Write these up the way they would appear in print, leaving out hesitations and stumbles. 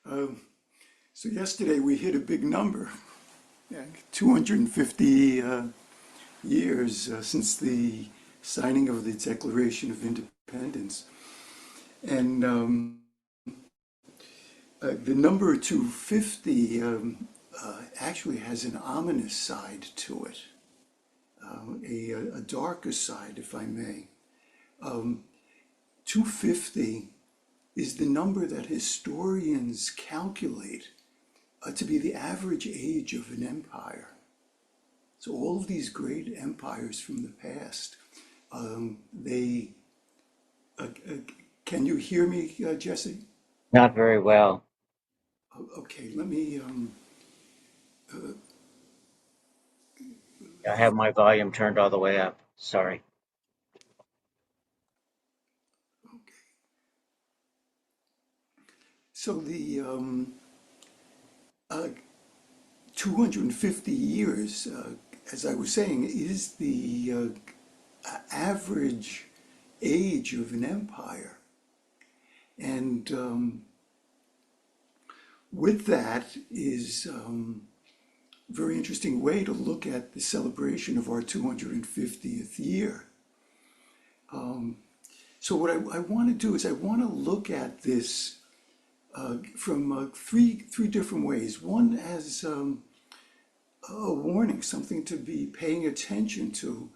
Um, so yesterday we hit a big number, yeah, 250 years since the signing of the Declaration of Independence. And the number 250 actually has an ominous side to it, a darker side, if I may. 250 is the number that historians calculate to be the average age of an empire. So all of these great empires from the past, they, can you hear me, Jesse? Not very well. Okay, let me, I have my volume turned all the way up. Sorry. okay. So the uh, 250 years, as I was saying, is the average age of an empire. And with that is a very interesting way to look at the celebration of our 250th year. So what I want to do is I want to look at this from three different ways. One as a warning, something to be paying attention to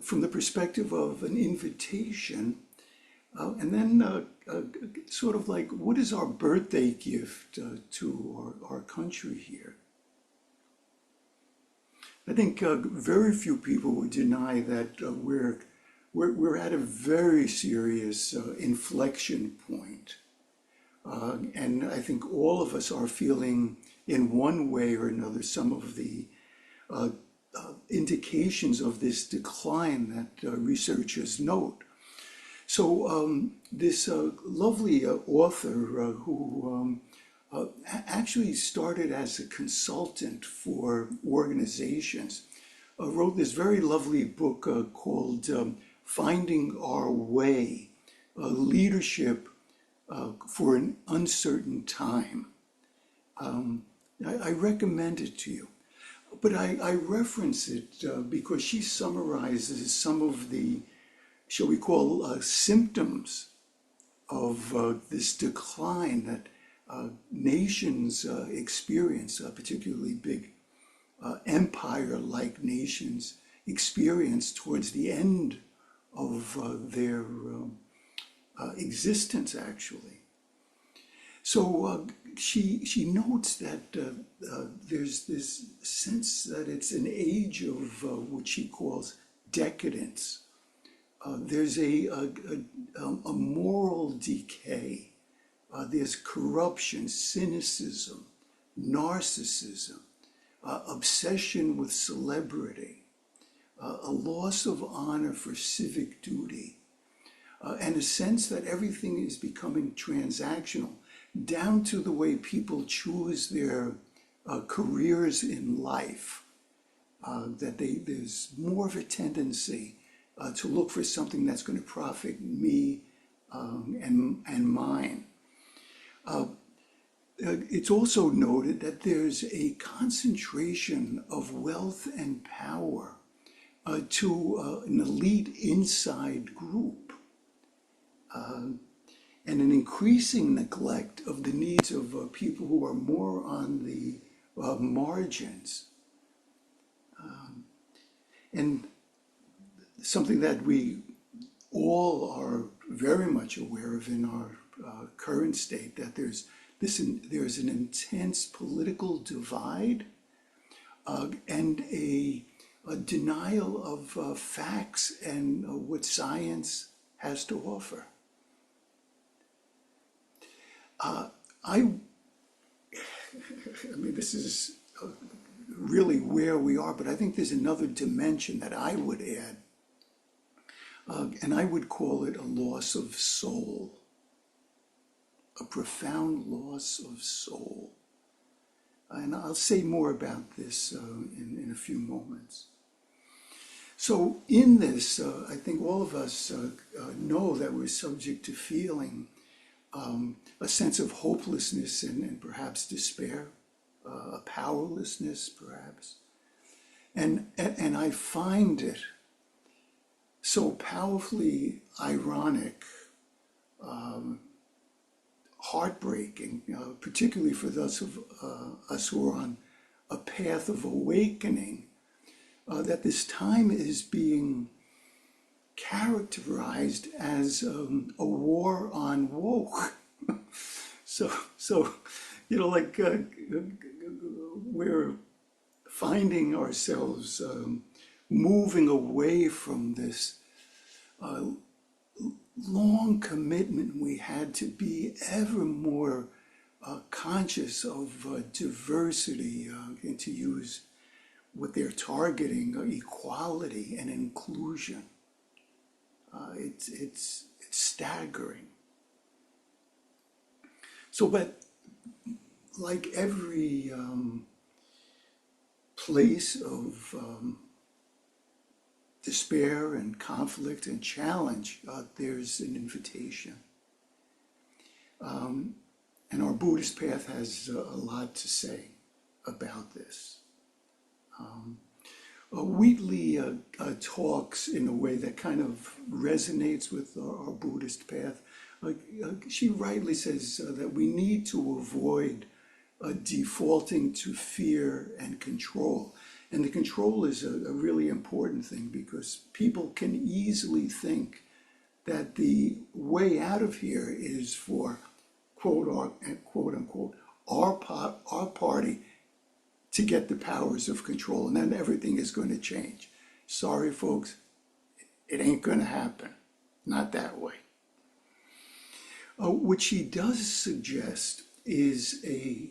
from the perspective of an invitation, and then sort of like what is our birthday gift to our country here? I think very few people would deny that we're at a very serious inflection point. And I think all of us are feeling in one way or another some of the uh, indications of this decline that researchers note. So this lovely author who actually started as a consultant for organizations wrote this very lovely book called Finding Our Way, Leadership for an Uncertain Time. I recommend it to you. But I reference it because she summarizes some of the, shall we call, symptoms of this decline that nations experience, particularly big empire-like nations experience towards the end of their existence, actually. So she notes that there's this sense that it's an age of what she calls decadence. There's a moral decay. There's corruption, cynicism, narcissism, obsession with celebrity, a loss of honor for civic duty, and a sense that everything is becoming transactional, down to the way people choose their careers in life, that there's more of a tendency to look for something that's going to profit me and mine. It's also noted that there's a concentration of wealth and power to an elite inside group, and an increasing neglect of the needs of people who are more on the margins. And something that we all are very much aware of in our current state, that there's an intense political divide and a denial of facts and what science has to offer. I mean, this is really where we are, but I think there's another dimension that I would add, and I would call it a loss of soul, a profound loss of soul. And I'll say more about this in a few moments. So in this, I think all of us know that we're subject to feeling a sense of hopelessness and perhaps despair, a powerlessness perhaps. And I find it so powerfully ironic, heartbreaking, particularly for those of us who are on a path of awakening, that this time is being characterized as a war on woke. So, like we're finding ourselves moving away from this long commitment we had to be ever more conscious of diversity, and to use what they're targeting, equality and inclusion. It's staggering. So, but like every place of despair and conflict and challenge, there's an invitation. And our Buddhist path has a lot to say about this. Wheatley talks in a way that kind of resonates with our Buddhist path. She rightly says that we need to avoid defaulting to fear and control. And the control is a really important thing, because people can easily think that the way out of here is for quote unquote our party to get the powers of control, and then everything is going to change. Sorry, folks, it ain't going to happen. Not that way. What she does suggest is a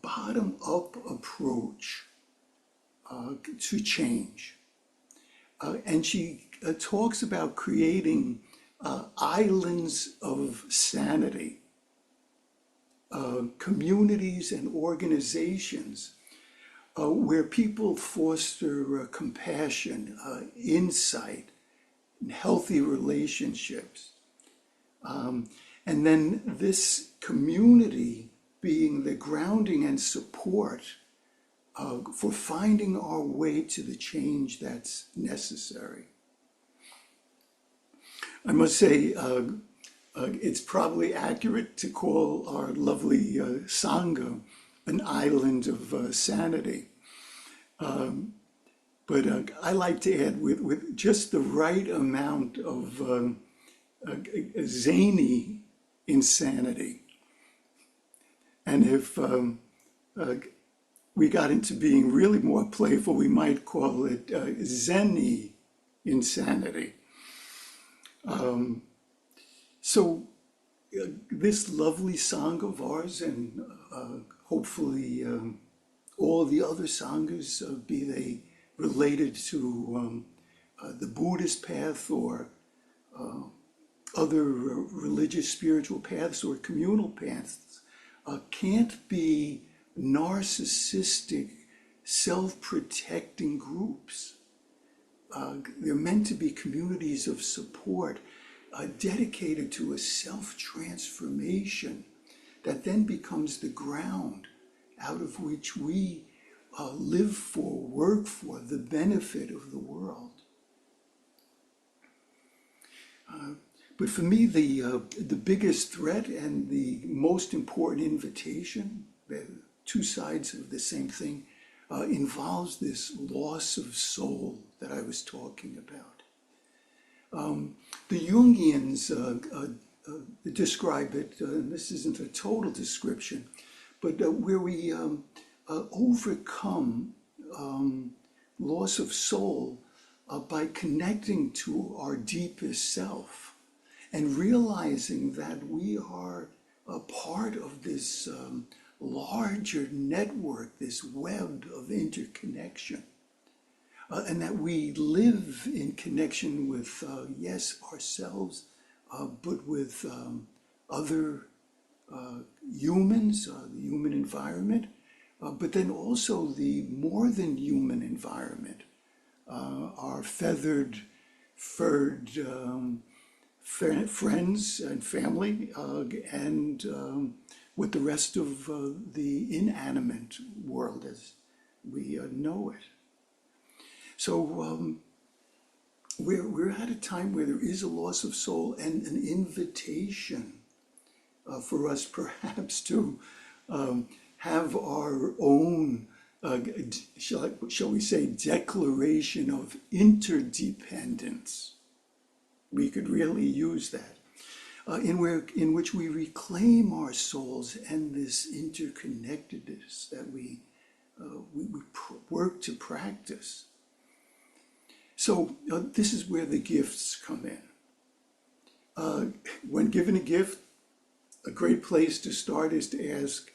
bottom-up approach to change. And she talks about creating islands of sanity, communities and organizations where people foster compassion, insight, and healthy relationships. And then this community being the grounding and support for finding our way to the change that's necessary. I must say, it's probably accurate to call our lovely Sangha an island of sanity. But I like to add with just the right amount of zany insanity. And if we got into being really more playful, we might call it Zen-y insanity. So this lovely Sangha of ours, and hopefully all the other Sanghas, be they related to the Buddhist path or other religious spiritual paths or communal paths, can't be narcissistic, self-protecting groups. They're meant to be communities of support, dedicated to a self-transformation that then becomes the ground out of which we live for, work for the benefit of the world. But for me, the biggest threat and the most important invitation, the two sides of the same thing, involves this loss of soul that I was talking about. The Jungians describe it, and this isn't a total description, but where we overcome loss of soul by connecting to our deepest self and realizing that we are a part of this larger network, this web of interconnection, and that we live in connection with, yes, ourselves, but with other humans, the human environment, but then also the more than human environment, our feathered, furred friends and family, and with the rest of the inanimate world as we know it. So we're at a time where there is a loss of soul and an invitation for us perhaps to have our own, shall we say, declaration of interdependence. We could really use that, in which we reclaim our souls and this interconnectedness that we work to practice. So this is where the gifts come in. When given a gift, a great place to start is to ask,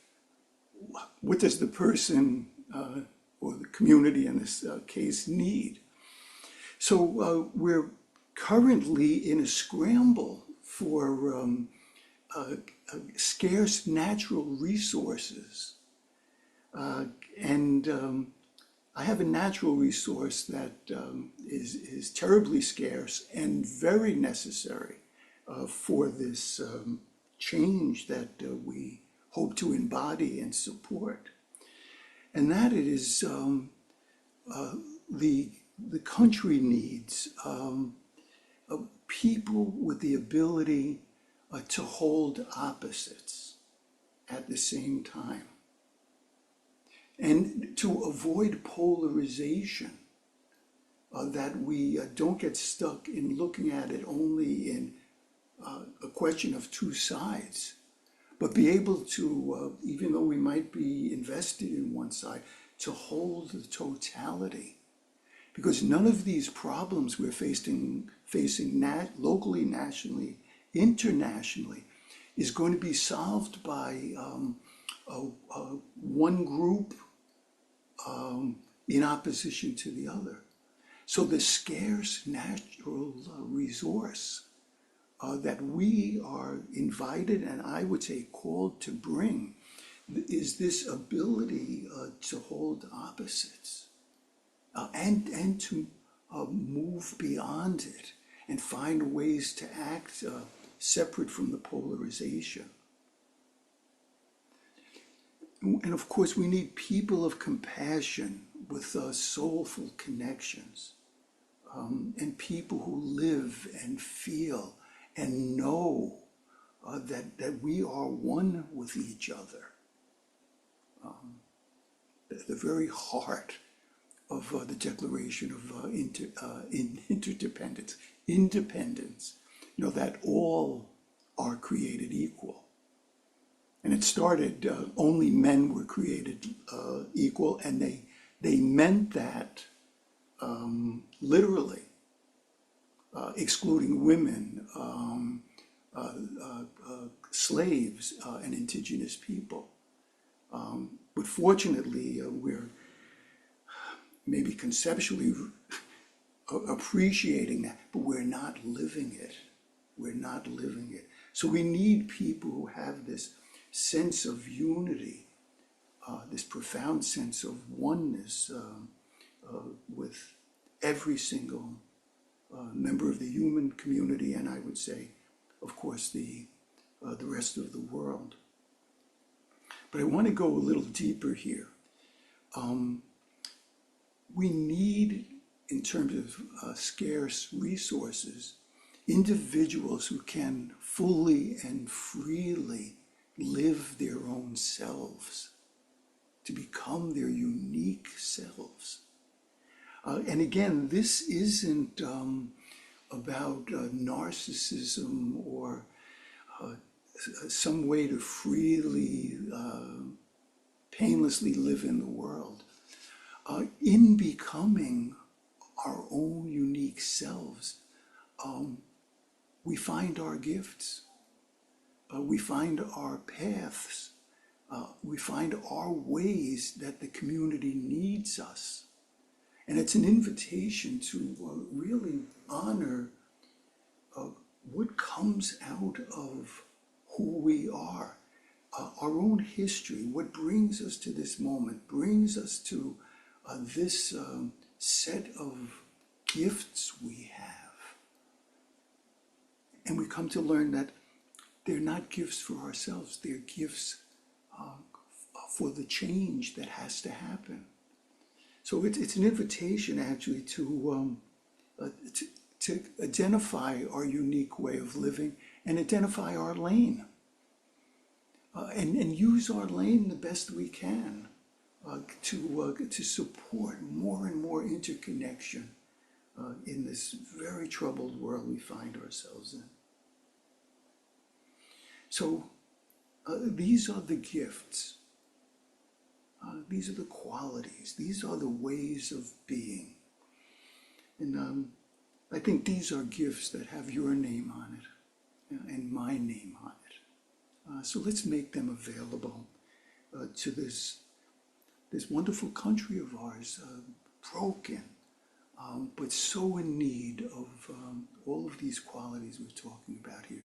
what does the person or the community in this case need? So we're currently in a scramble for scarce natural resources. And I have a natural resource that is terribly scarce and very necessary for this change that we hope to embody and support. And that it is the country needs people with the ability to hold opposites at the same time, and to avoid polarization, that we don't get stuck in looking at it only in a question of two sides, but be able to, even though we might be invested in one side, to hold the totality. Because none of these problems we're facing locally, nationally, internationally, is going to be solved by one group in opposition to the other. So the scarce natural resource that we are invited, and I would say called to bring, is this ability to hold opposites and to move beyond it and find ways to act separate from the polarization. And of course, we need people of compassion with soulful connections, and people who live and feel and know that we are one with each other. The very heart of the Declaration of Interdependence, independence, that all are created equal. And it started, only men were created equal, and they meant that literally, excluding women, slaves, and indigenous people. But fortunately, we're maybe conceptually appreciating that, but we're not living it. We're not living it. So we need people who have this sense of unity, this profound sense of oneness with every single member of the human community, and I would say, of course, the rest of the world. But I want to go a little deeper here. We need, in terms of scarce resources, individuals who can fully and freely live their own selves, to become their unique selves. And again, this isn't about narcissism or some way to freely, painlessly live in the world. In becoming our own unique selves, we find our gifts, we find our paths, we find our ways that the community needs us. And it's an invitation to really honor what comes out of who we are, our own history, what brings us to this moment, brings us to this set of gifts we have. And we come to learn that they're not gifts for ourselves, they're gifts for the change that has to happen. So it's an invitation actually uh, to, to identify our unique way of living and identify our lane. And use our lane the best we can to support more and more interconnection in this very troubled world we find ourselves in. So these are the gifts. These are the qualities. These are the ways of being. And I think these are gifts that have your name on it and my name on it. So let's make them available to this wonderful country of ours, broken, but so in need of all of these qualities we're talking about here.